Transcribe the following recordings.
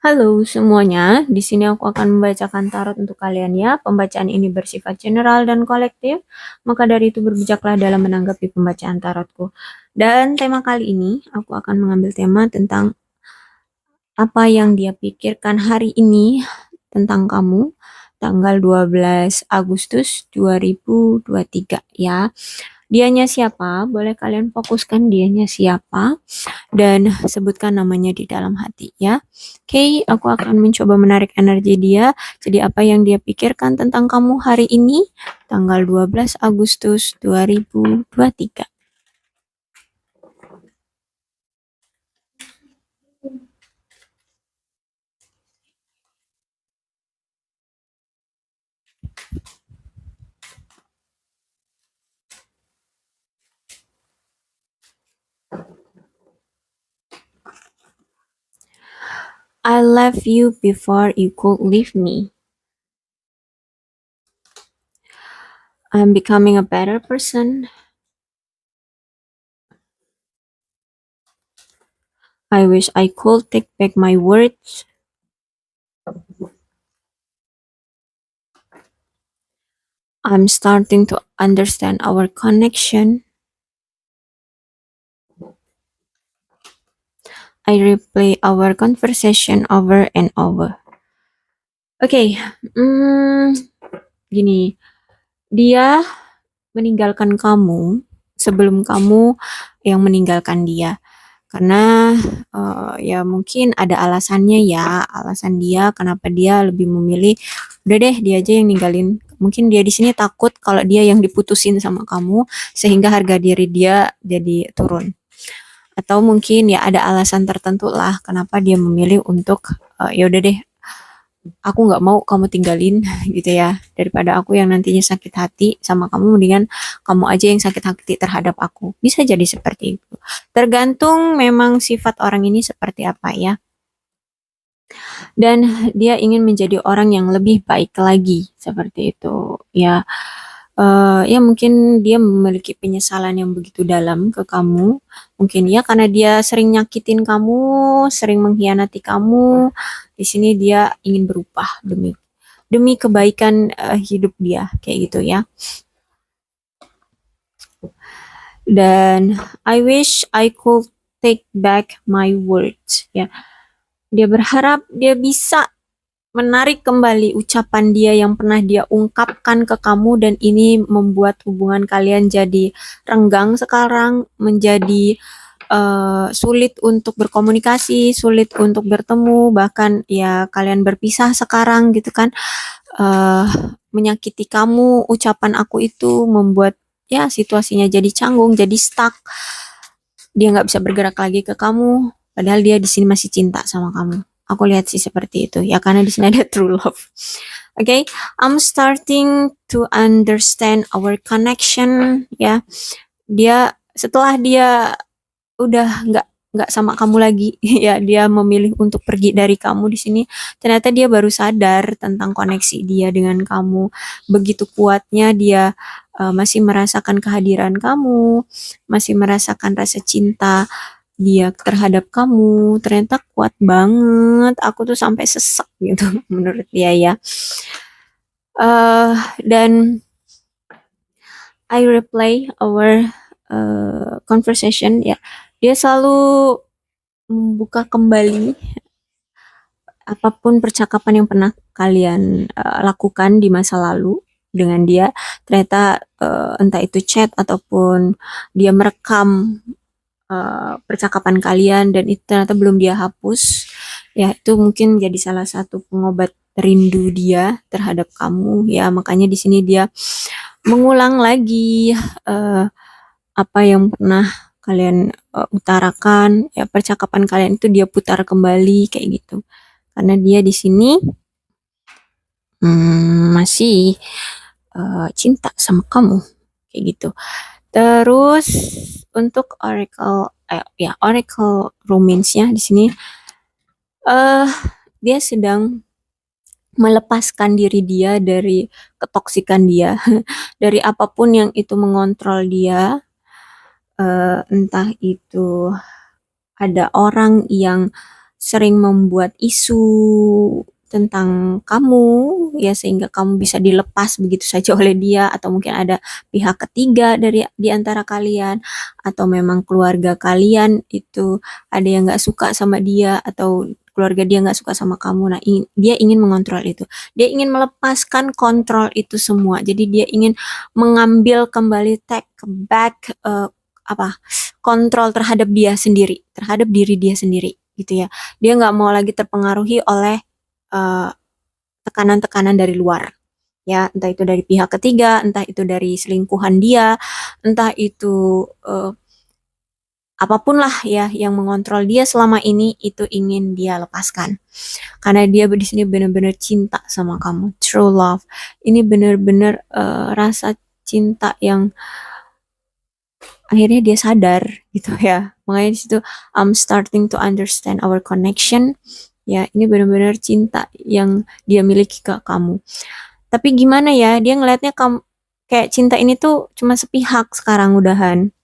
Halo semuanya, di sini aku akan membacakan tarot untuk kalian ya. Pembacaan ini bersifat general dan kolektif, maka dari itu berbijaklah dalam menanggapi pembacaan tarotku. Dan tema kali ini, aku akan mengambil tema tentang apa yang dia pikirkan hari ini tentang kamu, tanggal 12 Agustus 2023 ya. Dianya siapa? Boleh kalian fokuskan dianya siapa? Dan sebutkan namanya di dalam hati ya. Oke, aku akan mencoba menarik energi dia. Jadi apa yang dia pikirkan tentang kamu hari ini, tanggal 12 Agustus 2023. I left you before you could leave me. I'm becoming a better person. I wish I could take back my words. I'm starting to understand our connection. I replay our conversation over and over. Oke, gini, dia meninggalkan kamu sebelum kamu yang meninggalkan dia. Karena ya mungkin ada alasannya ya, alasan dia kenapa dia lebih memilih udah deh dia aja yang ninggalin. Mungkin dia di sini takut kalau dia yang diputusin sama kamu sehingga harga diri dia jadi turun. Atau mungkin ya ada alasan tertentu lah kenapa dia memilih untuk ya udah deh aku nggak mau kamu tinggalin gitu ya, daripada aku yang nantinya sakit hati sama kamu, mendingan kamu aja yang sakit hati terhadap aku. Bisa jadi seperti itu, tergantung memang sifat orang ini seperti apa ya. Dan dia ingin menjadi orang yang lebih baik lagi seperti itu ya. Ya mungkin dia memiliki penyesalan yang begitu dalam ke kamu. Mungkin ya karena dia sering nyakitin kamu, sering mengkhianati kamu. Di sini dia ingin berubah demi demi kebaikan hidup dia kayak gitu ya. Dan I wish I could take back my words ya. Dia berharap dia bisa menarik kembali ucapan dia yang pernah dia ungkapkan ke kamu, dan ini membuat hubungan kalian jadi renggang sekarang, menjadi sulit untuk berkomunikasi, sulit untuk bertemu, bahkan ya kalian berpisah sekarang gitu kan. Menyakiti kamu, ucapan aku itu membuat ya situasinya jadi canggung, jadi stuck. Dia nggak bisa bergerak lagi ke kamu, padahal dia di sini masih cinta sama kamu. Aku lihat sih seperti itu ya, karena di sini ada true love. Okay, I'm starting to understand our connection ya. Dia setelah dia udah nggak sama kamu lagi ya, dia memilih untuk pergi dari kamu di sini. Ternyata dia baru sadar tentang koneksi dia dengan kamu. Begitu kuatnya dia masih merasakan kehadiran kamu, masih merasakan rasa cinta dia terhadap kamu. Ternyata kuat banget. Aku tuh sampai sesek gitu menurut dia ya. Dan I replay our conversation ya. Dia selalu membuka kembali apapun percakapan yang pernah kalian lakukan di masa lalu dengan dia. Ternyata entah itu chat ataupun dia merekam percakapan kalian, dan itu ternyata belum dia hapus. Ya, itu mungkin jadi salah satu pengobat rindu dia terhadap kamu ya. Makanya di sini dia mengulang lagi apa yang pernah kalian utarakan ya, percakapan kalian itu dia putar kembali kayak gitu, karena dia di sini masih cinta sama kamu kayak gitu. Terus untuk oracle ya oracle romance-nya di sini dia sedang melepaskan diri dia dari ketoksikan dia dari apapun yang itu mengontrol dia. Entah itu ada orang yang sering membuat isu tentang kamu, ya sehingga kamu bisa dilepas begitu saja oleh dia, atau mungkin ada pihak ketiga dari di antara kalian, atau memang keluarga kalian itu ada yang nggak suka sama dia, atau keluarga dia nggak suka sama kamu. Nah, dia ingin mengontrol itu. Dia ingin melepaskan kontrol itu semua. Jadi dia ingin mengambil kembali, take back apa kontrol terhadap dia sendiri, terhadap diri dia sendiri, gitu ya. Dia nggak mau lagi terpengaruhi oleh eh, tekanan-tekanan dari luar, ya, entah itu dari pihak ketiga, entah itu dari selingkuhan dia, entah itu apapun lah ya yang mengontrol dia selama ini, itu ingin dia lepaskan. Karena dia di sini benar-benar cinta sama kamu, true love. Ini benar-benar rasa cinta yang akhirnya dia sadar, gitu ya. Makanya di situ I'm starting to understand our connection. Ya, ini benar-benar cinta yang dia miliki ke kamu. Tapi gimana ya, dia ngelihatnya kamu kayak cinta ini tuh cuma sepihak sekarang udahan.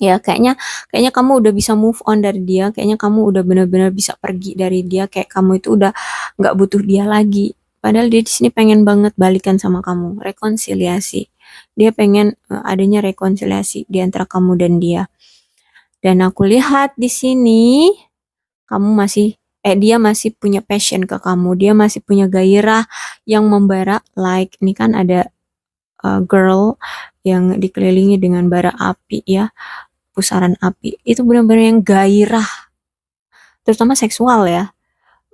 Ya, kayaknya kayaknya kamu udah bisa move on dari dia, kayaknya kamu udah benar-benar bisa pergi dari dia, kayak kamu itu udah nggak butuh dia lagi. Padahal dia di sini pengen banget balikan sama kamu, rekonsiliasi. Dia pengen adanya rekonsiliasi di antara kamu dan dia. Dan aku lihat di sini kamu masih dia masih punya passion ke kamu, dia masih punya gairah yang membara, like ini kan ada girl yang dikelilingi dengan bara api ya, pusaran api. Itu benar-benar yang gairah, terutama seksual ya.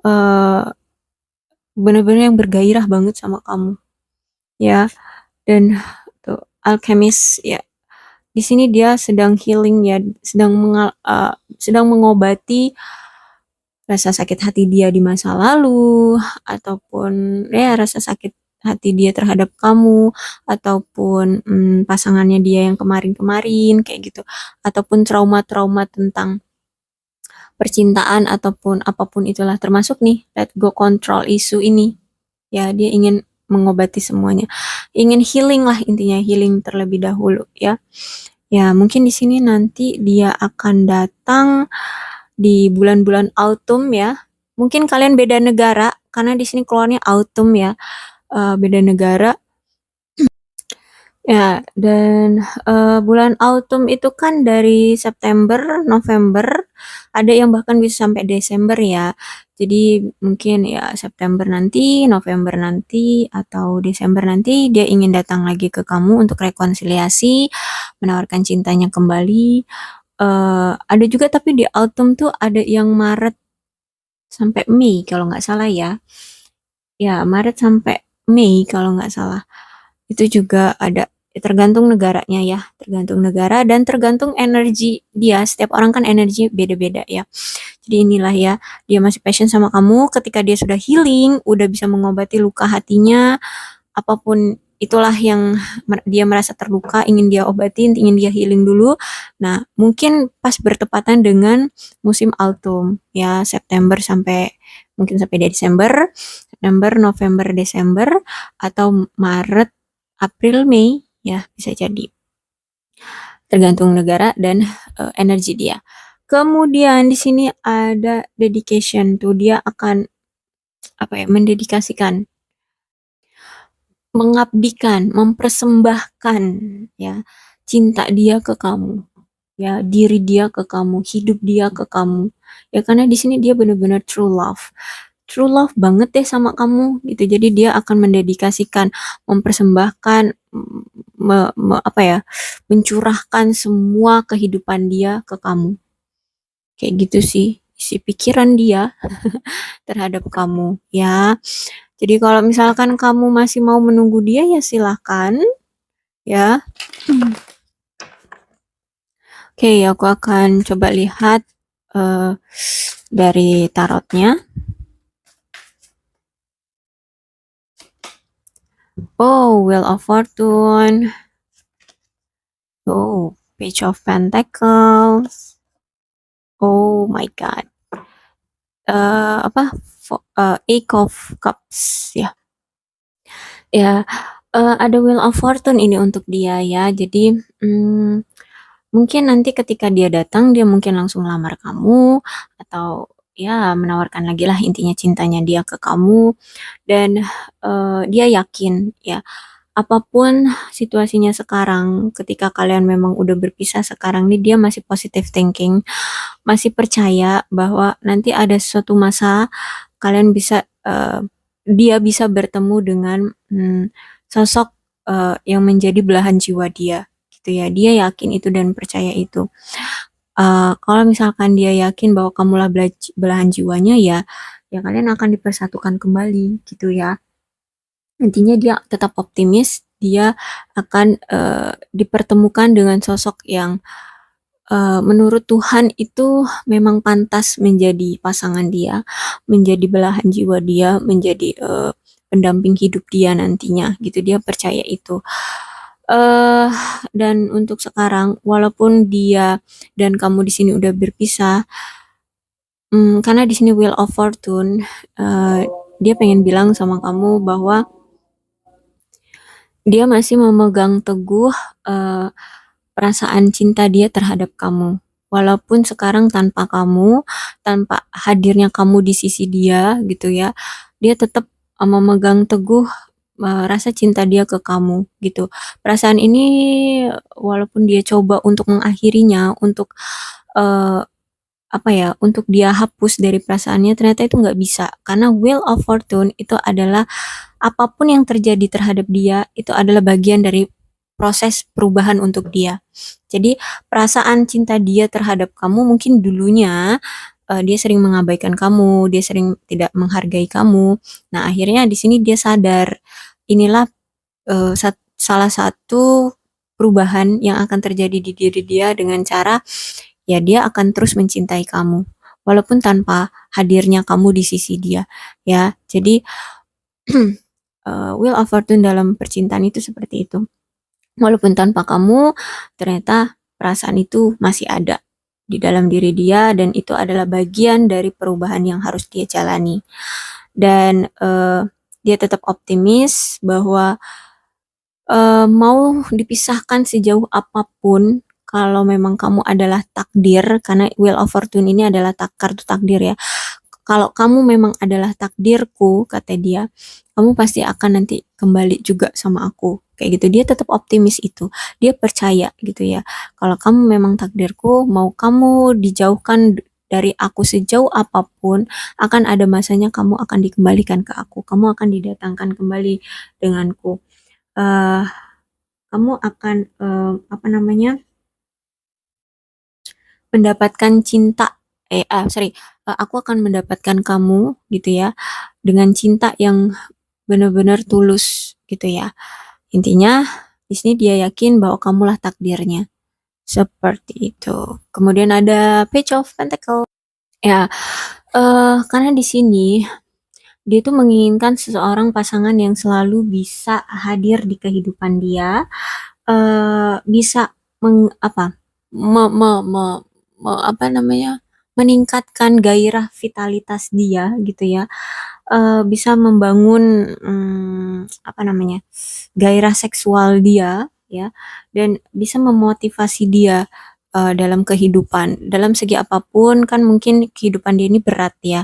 eh Benar-benar yang bergairah banget sama kamu ya. Dan tuh alchemist ya, di sini dia sedang healing ya, sedang mengobati rasa sakit hati dia di masa lalu, ataupun ya rasa sakit hati dia terhadap kamu, ataupun pasangannya dia yang kemarin-kemarin kayak gitu, ataupun trauma-trauma tentang percintaan, ataupun apapun itulah, termasuk nih let go control isu ini. Ya, dia ingin mengobati semuanya. Ingin healing lah, intinya healing terlebih dahulu ya. Ya, mungkin di sini nanti dia akan datang di bulan-bulan autumn ya. Mungkin kalian beda negara karena di sini keluarnya autumn ya. Beda negara. Ya, dan bulan autumn itu kan dari September, November, ada yang bahkan bisa sampai Desember ya. Jadi mungkin ya September nanti, November nanti, atau Desember nanti dia ingin datang lagi ke kamu untuk rekonsiliasi, menawarkan cintanya kembali. Ada juga tapi di autumn tuh ada yang Maret sampai Mei kalau nggak salah ya. Ya, Maret sampai Mei kalau nggak salah. Itu juga ada, tergantung negaranya ya, tergantung negara dan tergantung energi dia. Setiap orang kan energi beda-beda ya. Jadi inilah ya, dia masih passion sama kamu. Ketika dia sudah healing, udah bisa mengobati luka hatinya, apapun itulah yang dia merasa terluka, ingin dia obatin, ingin dia healing dulu. Nah, mungkin pas bertepatan dengan musim autumn ya, September sampai mungkin sampai Desember, September, November, Desember, atau Maret, April, Mei ya, bisa jadi. Tergantung negara dan energi dia. Kemudian di sini ada dedication tuh, dia akan apa ya, mendedikasikan, mengabdikan, mempersembahkan ya cinta dia ke kamu, ya diri dia ke kamu, hidup dia ke kamu. Ya karena di sini dia benar-benar true love. True love banget deh sama kamu gitu. Jadi dia akan mendedikasikan, mempersembahkan, apa ya, mencurahkan semua kehidupan dia ke kamu. Kayak gitu sih isi pikiran dia terhadap kamu ya. Jadi kalau misalkan kamu masih mau menunggu dia ya silahkan ya. Oke, aku akan coba lihat dari tarotnya. Oh, Wheel of Fortune. Oh, Page of Pentacles. Oh my God. Apa? Eight of Cups ya. Ya, ada Wheel of Fortune ini untuk dia ya. Jadi mungkin nanti ketika dia datang, dia mungkin langsung lamar kamu, atau ya menawarkan lagi lah intinya cintanya dia ke kamu. Dan dia yakin ya, apapun situasinya sekarang, ketika kalian memang udah berpisah sekarang nih, dia masih positive thinking, masih percaya bahwa nanti ada suatu masa kalian bisa dia bisa bertemu dengan sosok yang menjadi belahan jiwa dia gitu ya. Dia yakin itu dan percaya itu. Kalau misalkan dia yakin bahwa kamulah belahan jiwanya, ya ya kalian akan dipersatukan kembali gitu ya. Intinya dia tetap optimis, dia akan dipertemukan dengan sosok yang menurut Tuhan itu memang pantas menjadi pasangan dia, menjadi belahan jiwa dia, menjadi pendamping hidup dia nantinya gitu. Dia percaya itu. eh dan untuk sekarang, walaupun dia dan kamu di sini udah berpisah, karena di sini Wheel of Fortune, dia pengen bilang sama kamu bahwa dia masih memegang teguh eh, perasaan cinta dia terhadap kamu. Walaupun sekarang tanpa kamu, tanpa hadirnya kamu di sisi dia gitu ya, dia tetap memegang teguh rasa cinta dia ke kamu gitu. Perasaan ini walaupun dia coba untuk mengakhirinya, untuk eh, apa ya, untuk dia hapus dari perasaannya, ternyata itu nggak bisa. Karena Wheel of Fortune itu adalah apapun yang terjadi terhadap dia, itu adalah bagian dari proses perubahan untuk dia. Jadi perasaan cinta dia terhadap kamu mungkin dulunya dia sering mengabaikan kamu, dia sering tidak menghargai kamu. Nah, akhirnya di sini dia sadar inilah salah satu perubahan yang akan terjadi di diri dia dengan cara ya dia akan terus mencintai kamu walaupun tanpa hadirnya kamu di sisi dia ya. Jadi Wheel of Fortune dalam percintaan itu seperti itu. Walaupun tanpa kamu, ternyata perasaan itu masih ada di dalam diri dia dan itu adalah bagian dari perubahan yang harus dia jalani. Dan dia tetap optimis bahwa mau dipisahkan sejauh apapun, kalau memang kamu adalah takdir, karena Wheel of Fortune ini adalah kartu takdir ya. Kalau kamu memang adalah takdirku, kata dia, kamu pasti akan nanti kembali juga sama aku. Kayak gitu, dia tetap optimis itu. Dia percaya gitu ya. Kalau kamu memang takdirku, mau kamu dijauhkan dari aku sejauh apapun, akan ada masanya kamu akan dikembalikan ke aku. Kamu akan didatangkan kembali denganku. eh Kamu akan apa namanya, mendapatkan cinta. Sorry, aku akan mendapatkan kamu gitu ya dengan cinta yang benar-benar tulus gitu ya. Intinya di sini dia yakin bahwa kamulah takdirnya. Seperti itu. Kemudian ada Page of Pentacle. Ya, karena di sini dia tuh menginginkan seseorang pasangan yang selalu bisa hadir di kehidupan dia, bisa apa, apa namanya, meningkatkan gairah vitalitas dia gitu ya, bisa membangun apa namanya, gairah seksual dia ya, dan bisa memotivasi dia dalam kehidupan, dalam segi apapun. Kan mungkin kehidupan dia ini berat ya,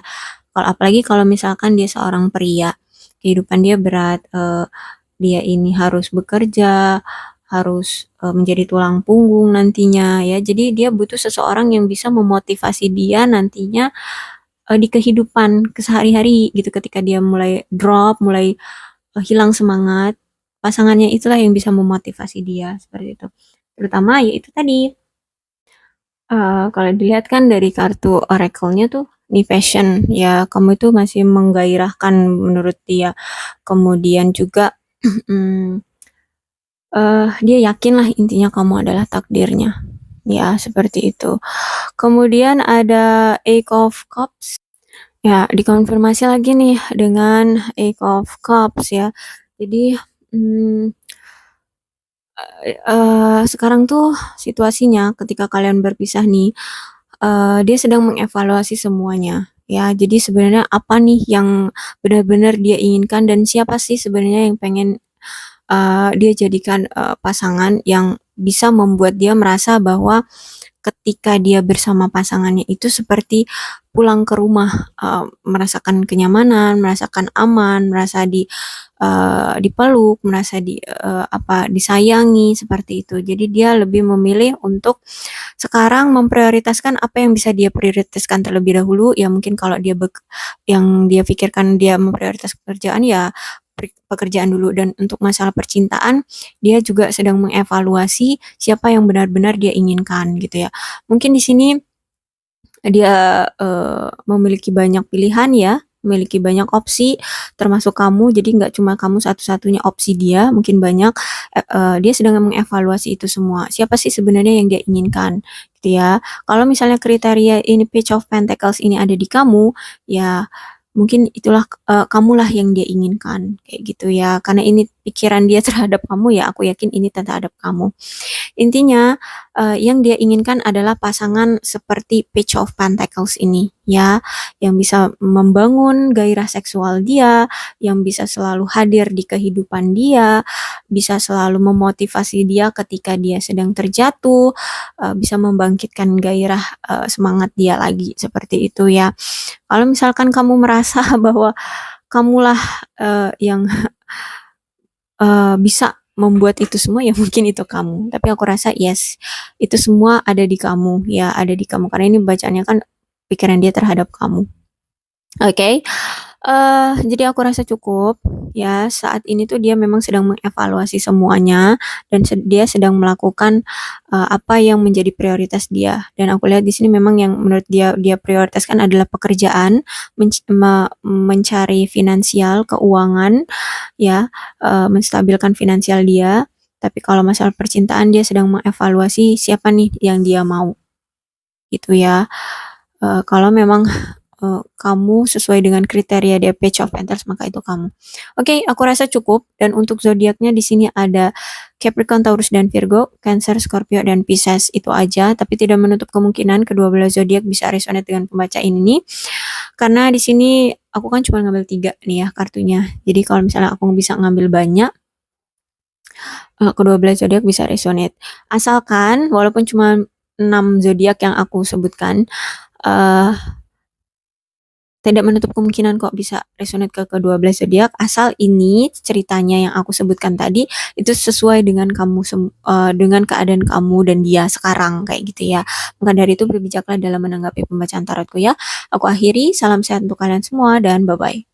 kalau apalagi kalau misalkan dia seorang pria, kehidupan dia berat, dia ini harus bekerja, harus menjadi tulang punggung nantinya ya. Jadi dia butuh seseorang yang bisa memotivasi dia nantinya di kehidupan kesehari-hari gitu. Ketika dia mulai drop, mulai hilang semangat, pasangannya itulah yang bisa memotivasi dia seperti itu. Terutama ya itu tadi, kalau dilihat kan dari kartu oracle-nya tuh, nih passion ya, kamu itu masih menggairahkan menurut dia. Kemudian juga dia yakin lah intinya kamu adalah takdirnya. Ya, seperti itu. Kemudian ada Eight of Cups. Ya, dikonfirmasi lagi nih dengan Eight of Cups ya. Jadi, sekarang tuh situasinya ketika kalian berpisah nih, dia sedang mengevaluasi semuanya ya. Jadi sebenarnya apa nih yang benar-benar dia inginkan dan siapa sih sebenarnya yang pengen dia jadikan pasangan yang bisa membuat dia merasa bahwa ketika dia bersama pasangannya itu seperti pulang ke rumah, merasakan kenyamanan, merasakan aman, merasa dipeluk, merasa disayangi seperti itu. Jadi dia lebih memilih untuk sekarang memprioritaskan apa yang bisa dia prioritaskan terlebih dahulu. Ya mungkin kalau yang dia pikirkan dia memprioritas pekerjaan, ya pekerjaan dulu. Dan untuk masalah percintaan, dia juga sedang mengevaluasi siapa yang benar-benar dia inginkan gitu ya. Mungkin di sini dia memiliki banyak pilihan ya, memiliki banyak opsi termasuk kamu, jadi nggak cuma kamu satu-satunya opsi dia, mungkin banyak. Dia sedang mengevaluasi itu semua. Siapa sih sebenarnya yang dia inginkan gitu ya. Kalau misalnya kriteria ini Page of Pentacles ini ada di kamu, ya mungkin itulah kamulah yang dia inginkan kayak gitu ya. Karena ini pikiran dia terhadap kamu, ya aku yakin ini terhadap kamu. Intinya, yang dia inginkan adalah pasangan seperti Page of Pentacles ini, ya, yang bisa membangun gairah seksual dia, yang bisa selalu hadir di kehidupan dia, bisa selalu memotivasi dia ketika dia sedang terjatuh, bisa membangkitkan gairah semangat dia lagi, seperti itu ya. Kalau misalkan kamu merasa bahwa kamulah yang bisa membuat itu semua, ya mungkin itu kamu. Tapi aku rasa yes, itu semua ada di kamu, ya ada di kamu. Karena ini bacaannya kan pikiran dia terhadap kamu. Oke, jadi aku rasa cukup ya. Saat ini tuh dia memang sedang mengevaluasi semuanya dan dia sedang melakukan apa yang menjadi prioritas dia. Dan aku lihat di sini memang yang menurut dia prioritaskan adalah pekerjaan, mencari finansial, keuangan, ya, menstabilkan finansial dia. Tapi kalau masalah percintaan dia sedang mengevaluasi siapa nih yang dia mau, gitu ya. Kalau memang kamu sesuai dengan kriteria The Page of Pentacles, maka itu kamu. Oke, aku rasa cukup. Dan untuk zodiaknya di sini ada Capricorn, Taurus, dan Virgo, Cancer, Scorpio, dan Pisces. Itu aja, tapi tidak menutup kemungkinan kedua belah zodiak bisa resonate dengan pembacaan ini. Karena di sini aku kan cuma ngambil 3 nih ya kartunya. Jadi kalau misalnya aku bisa ngambil banyak, kedua belah zodiak bisa resonate. Asalkan walaupun cuma 6 zodiak yang aku sebutkan, tidak menutup kemungkinan kok bisa resonate ke kedua belas zodiak, asal ini ceritanya yang aku sebutkan tadi itu sesuai dengan kamu dengan keadaan kamu dan dia sekarang kayak gitu ya. Maka dari itu berbijaklah dalam menanggapi pembacaan tarotku ya. Aku akhiri, salam sehat untuk kalian semua dan bye bye.